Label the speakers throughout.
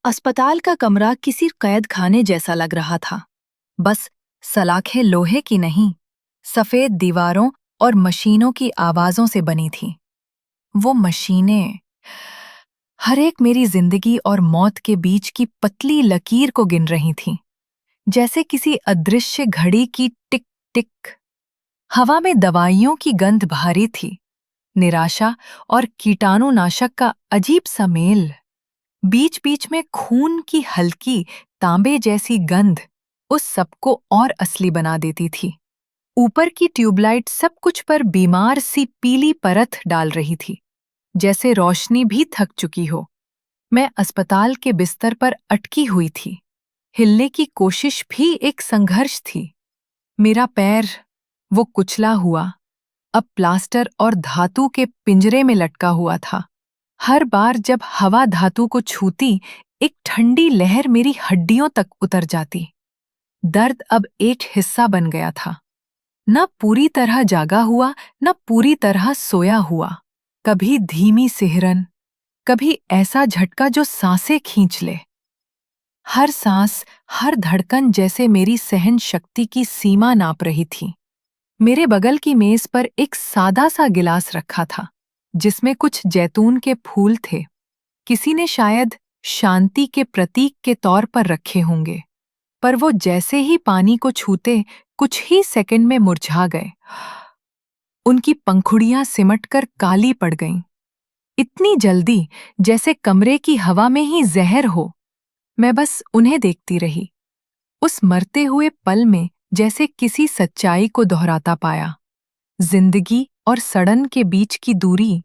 Speaker 1: अस्पताल का कमरा किसी कैद खाने जैसा लग रहा था। बस सलाखें लोहे की नहीं, सफेद दीवारों और मशीनों की आवाजों से बनी थीं। वो मशीनें हर एक मेरी जिंदगी और मौत के बीच की पतली लकीर को गिन रही थीं, जैसे किसी अदृश्य घड़ी की टिक टिक। हवा में दवाइयों की गंध भारी थी, निराशा और कीटाणुनाशक का अजीब सा मेल। बीच बीच में खून की हल्की तांबे जैसी गंध उस सबको और असली बना देती थी। ऊपर की ट्यूबलाइट सब कुछ पर बीमार सी पीली परत डाल रही थी, जैसे रोशनी भी थक चुकी हो। मैं अस्पताल के बिस्तर पर अटकी हुई थी। हिलने की कोशिश भी एक संघर्ष थी। मेरा पैर, वो कुचला हुआ, अब प्लास्टर और धातु के पिंजरे में लटका हुआ था। हर बार जब हवा धातु को छूती, एक ठंडी लहर मेरी हड्डियों तक उतर जाती। दर्द अब एक हिस्सा बन गया था, न पूरी तरह जागा हुआ, न पूरी तरह सोया हुआ। कभी धीमी सिहरन, कभी ऐसा झटका जो सांसें खींच ले। हर सांस, हर धड़कन जैसे मेरी सहन शक्ति की सीमा नाप रही थी। मेरे बगल की मेज पर एक सादा सा गिलास रखा था, जिसमें कुछ जैतून के फूल थे। किसी ने शायद शांति के प्रतीक के तौर पर रखे होंगे, पर वो जैसे ही पानी को छूते कुछ ही सेकंड में मुरझा गए। उनकी पंखुड़ियां सिमटकर काली पड़ गईं, इतनी जल्दी जैसे कमरे की हवा में ही जहर हो। मैं बस उन्हें देखती रही, उस मरते हुए पल में जैसे किसी सच्चाई को दोहराता पाया। जिंदगी और सड़न के बीच की दूरी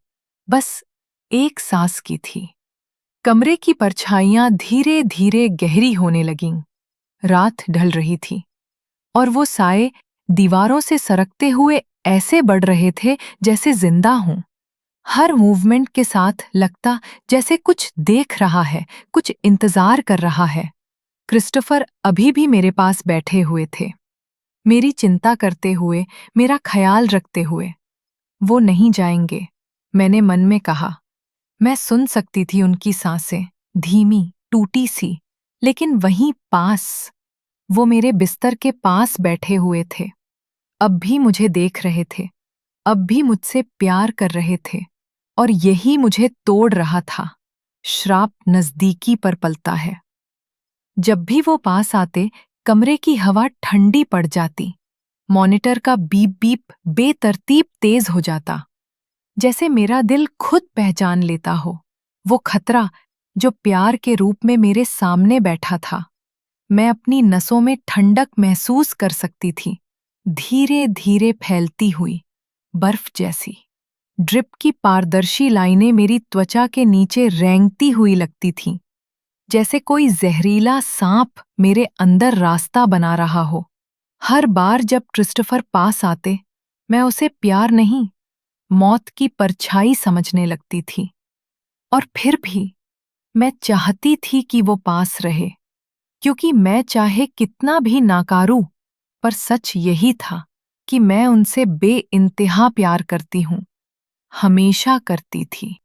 Speaker 1: बस एक सांस की थी। कमरे की परछाइयां धीरे धीरे गहरी होने लगीं। रात ढल रही थी और वो साए दीवारों से सरकते हुए ऐसे बढ़ रहे थे जैसे जिंदा हों। हर मूवमेंट के साथ लगता जैसे कुछ देख रहा है, कुछ इंतजार कर रहा है। क्रिस्टोफर अभी भी मेरे पास बैठे हुए थे, मेरी चिंता करते हुए, मेरा ख्याल रखते हुए। वो नहीं जाएंगे, मैंने मन में कहा। मैं सुन सकती थी उनकी सांसें, धीमी, टूटी सी, लेकिन वहीं पास, वो मेरे बिस्तर के पास बैठे हुए थे। अब भी मुझे देख रहे थे, अब भी मुझसे प्यार कर रहे थे, और यही मुझे तोड़ रहा था। श्राप नजदीकी पर पलता है। जब भी वो पास आते, कमरे की हवा ठंडी पड़ जाती। मॉनिटर का बीप बीप बेतरतीब तेज हो जाता, जैसे मेरा दिल खुद पहचान लेता हो वो खतरा जो प्यार के रूप में मेरे सामने बैठा था। मैं अपनी नसों में ठंडक महसूस कर सकती थी, धीरे धीरे फैलती हुई, बर्फ जैसी। ड्रिप की पारदर्शी लाइनें मेरी त्वचा के नीचे रेंगती हुई लगती थीं, जैसे कोई जहरीला सांप मेरे अंदर रास्ता बना रहा हो। हर बार जब क्रिस्टोफर पास आते, मैं उसे प्यार नहीं, मौत की परछाई समझने लगती थी। और फिर भी मैं चाहती थी कि वो पास रहे, क्योंकि मैं चाहे कितना भी नाकारूं, पर सच यही था कि मैं उनसे बेइंतहा प्यार करती हूं, हमेशा करती थी।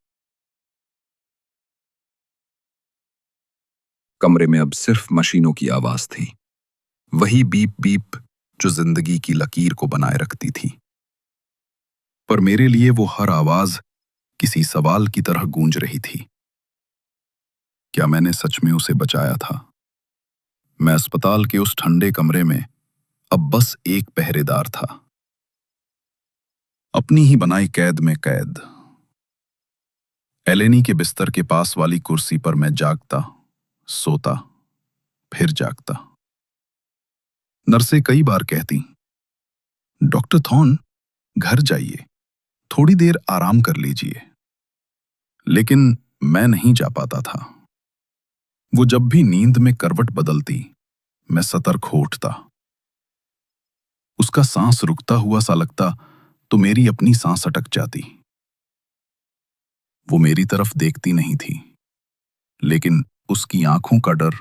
Speaker 2: कमरे में अब सिर्फ मशीनों की आवाज थी, वही बीप बीप जो जिंदगी की लकीर को बनाए रखती थी। पर मेरे लिए वो हर आवाज किसी सवाल की तरह गूंज रही थी। क्या मैंने सच में उसे बचाया था? मैं अस्पताल के उस ठंडे कमरे में अब बस एक पहरेदार था, अपनी ही बनाई कैद में कैद। एलेनी के बिस्तर के पास वाली कुर्सी पर मैं जागता, सोता, फिर जागता। नर्सें कई बार कहती, डॉक्टर थॉर्न, घर जाइए, थोड़ी देर आराम कर लीजिए। लेकिन मैं नहीं जा पाता था। वो जब भी नींद में करवट बदलती, मैं सतर्क हो उठता। उसका सांस रुकता हुआ सा लगता तो मेरी अपनी सांस अटक जाती। वो मेरी तरफ देखती नहीं थी, लेकिन उसकी आंखों का डर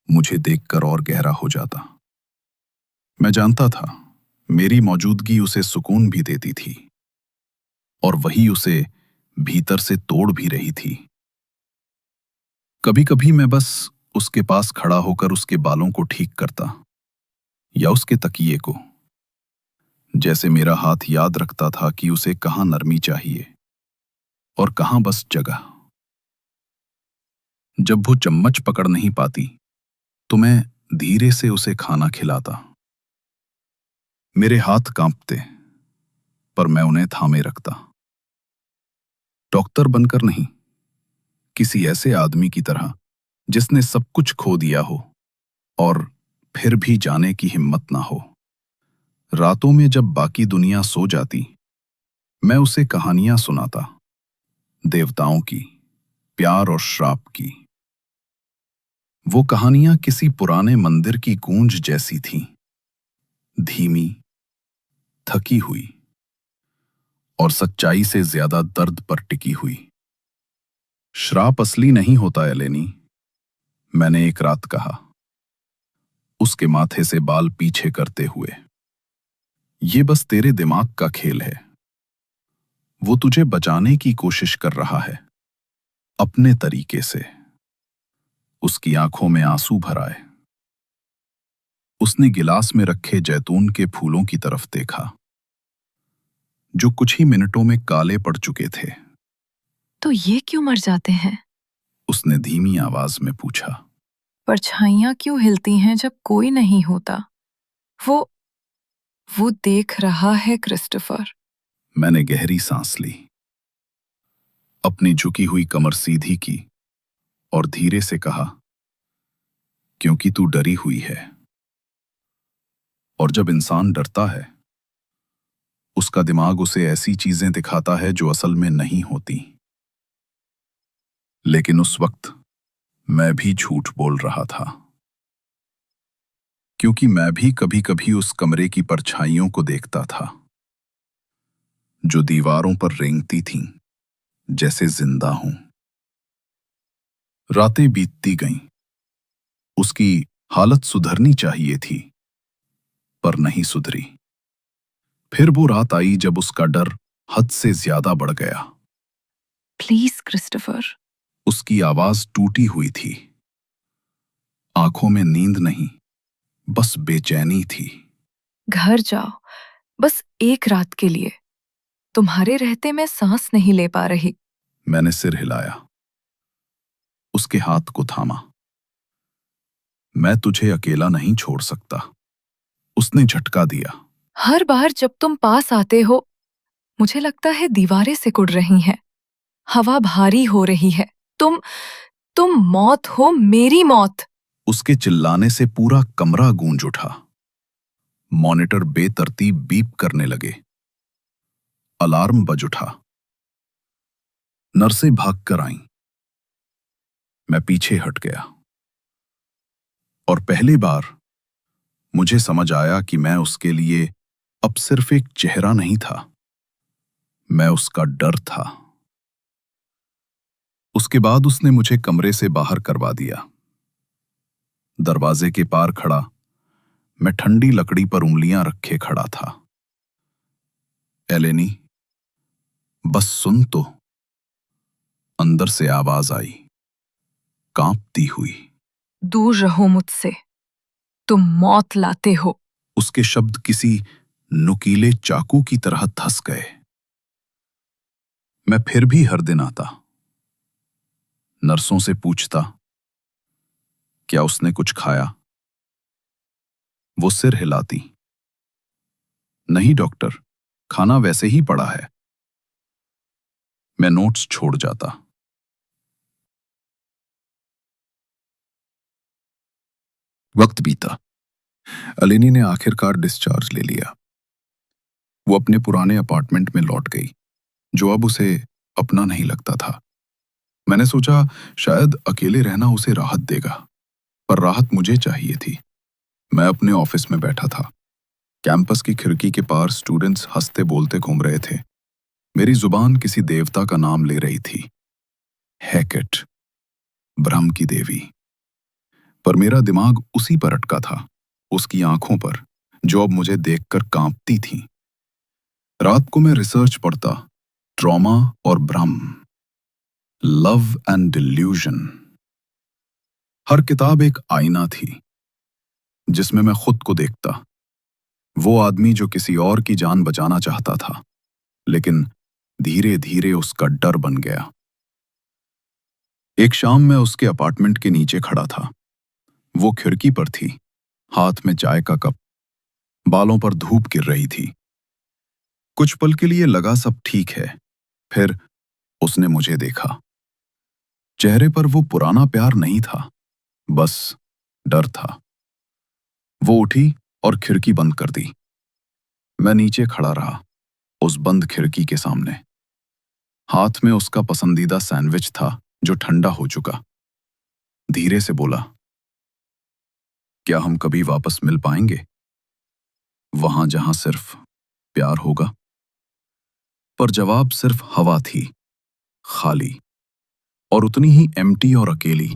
Speaker 2: मुझे देखकर और गहरा हो जाता। मैं जानता था, मेरी मौजूदगी उसे सुकून भी देती थी, और वही उसे भीतर से तोड़ भी रही थी। कभी कभी मैं बस उसके पास खड़ा होकर उसके बालों को ठीक करता या उसके तकिए को, जैसे मेरा हाथ याद रखता था कि उसे कहाँ नरमी चाहिए और कहाँ बस जगह। जब वो चम्मच पकड़ नहीं पाती तो मैं धीरे से उसे खाना खिलाता। मेरे हाथ कांपते, पर मैं उन्हें थामे रखता। डॉक्टर बनकर नहीं, किसी ऐसे आदमी की तरह जिसने सब कुछ खो दिया हो और फिर भी जाने की हिम्मत ना हो। रातों में जब बाकी दुनिया सो जाती, मैं उसे कहानियां सुनाता, देवताओं की, प्यार और श्राप की। वो कहानियां किसी पुराने मंदिर की गूंज जैसी थीं, धीमी, थकी हुई और सच्चाई से ज्यादा दर्द पर टिकी हुई। श्राप असली नहीं होता एलेनी, मैंने एक रात कहा, उसके माथे से बाल पीछे करते हुए। ये बस तेरे दिमाग का खेल है। वो तुझे बचाने की कोशिश कर रहा है, अपने तरीके से। उसकी आंखों में आंसू भर आए। उसने गिलास में रखे जैतून के फूलों की तरफ देखा, जो कुछ ही मिनटों में काले पड़ चुके थे।
Speaker 1: तो ये क्यों मर जाते हैं?
Speaker 2: उसने धीमी आवाज में पूछा।
Speaker 1: परछाइयां क्यों हिलती हैं जब कोई नहीं होता? वो वो देख रहा है क्रिस्टोफर।
Speaker 2: मैंने गहरी सांस ली, अपनी झुकी हुई कमर सीधी की और धीरे से कहा, क्योंकि तू डरी हुई है। और जब इंसान डरता है, उसका दिमाग उसे ऐसी चीजें दिखाता है जो असल में नहीं होती। लेकिन उस वक्त मैं भी झूठ बोल रहा था, क्योंकि मैं भी कभी कभी उस कमरे की परछाइयों को देखता था, जो दीवारों पर रेंगती थीं, जैसे जिंदा हूं। रातें बीतती गईं। उसकी हालत सुधरनी चाहिए थी, पर नहीं सुधरी। फिर वो रात आई जब उसका डर हद से ज्यादा बढ़ गया।
Speaker 1: Please Christopher.
Speaker 2: उसकी आवाज टूटी हुई थी, आंखों में नींद नहीं, बस बेचैनी थी।
Speaker 1: घर जाओ, बस एक रात के लिए। तुम्हारे रहते मैं सांस नहीं ले पा रही।
Speaker 2: मैंने सिर हिलाया, उसके हाथ को थामा। मैं तुझे अकेला नहीं छोड़ सकता, उसने झटका दिया।
Speaker 1: हर बार जब तुम पास आते हो, मुझे लगता है दीवारें सिकुड़ रही हैं, हवा भारी हो रही है। तुम मौत हो, मेरी मौत।
Speaker 2: उसके चिल्लाने से पूरा कमरा गूंज उठा। मॉनिटर बेतरतीब बीप करने लगे। अलार्म बज उठा। नर्सें भागकर आईं। मैं पीछे हट गया। और पहली बार मुझे समझ आया कि मैं उसके लिए अब सिर्फ एक चेहरा नहीं था, मैं उसका डर था। उसके बाद उसने मुझे कमरे से बाहर करवा दिया। दरवाजे के पार खड़ा मैं ठंडी लकड़ी पर उंगलियां रखे खड़ा था। एलेनी, बस सुन तो। अंदर से आवाज आई, कांपती हुई।
Speaker 1: दूर रहो मुझसे, तुम मौत लाते हो।
Speaker 2: उसके शब्द किसी नुकीले चाकू की तरह धंस गए। मैं फिर भी हर दिन आता, नर्सों से पूछता, क्या उसने कुछ खाया? वो सिर हिलाती, नहीं डॉक्टर, खाना वैसे ही पड़ा है। मैं नोट्स छोड़ जाता। वक्त बीता। अलिनी ने आखिरकार डिस्चार्ज ले लिया। वो अपने पुराने अपार्टमेंट में लौट गई, जो अब उसे अपना नहीं लगता था। मैंने सोचा शायद अकेले रहना उसे राहत देगा, पर राहत मुझे चाहिए थी। मैं अपने ऑफिस में बैठा था। कैंपस की खिड़की के पार स्टूडेंट्स हंसते बोलते घूम रहे थे। मेरी जुबान किसी देवता का नाम ले रही थी, हैकेट, ब्रह्म की देवी। पर मेरा दिमाग उसी पर अटका था, उसकी आंखों पर, जो अब मुझे देखकर कांपती थीं। रात को मैं रिसर्च पढ़ता, ट्रॉमा और ब्रह्म, लव एंड डिल्यूजन। हर किताब एक आईना थी जिसमें मैं खुद को देखता। वो आदमी जो किसी और की जान बचाना चाहता था, लेकिन धीरे धीरे उसका डर बन गया। एक शाम मैं उसके अपार्टमेंट के नीचे खड़ा था। वो खिड़की पर थी, हाथ में चाय का कप, बालों पर धूप गिर रही थी। कुछ पल के लिए लगा सब ठीक है, फिर उसने मुझे देखा। चेहरे पर वो पुराना प्यार नहीं था, बस डर था। वो उठी और खिड़की बंद कर दी। मैं नीचे खड़ा रहा, उस बंद खिड़की के सामने। हाथ में उसका पसंदीदा सैंडविच था जो ठंडा हो चुका। धीरे से बोला, क्या हम कभी वापस मिल पाएंगे, वहां जहां सिर्फ प्यार होगा? पर जवाब सिर्फ हवा थी, खाली, और उतनी ही एम्प्टी और अकेली।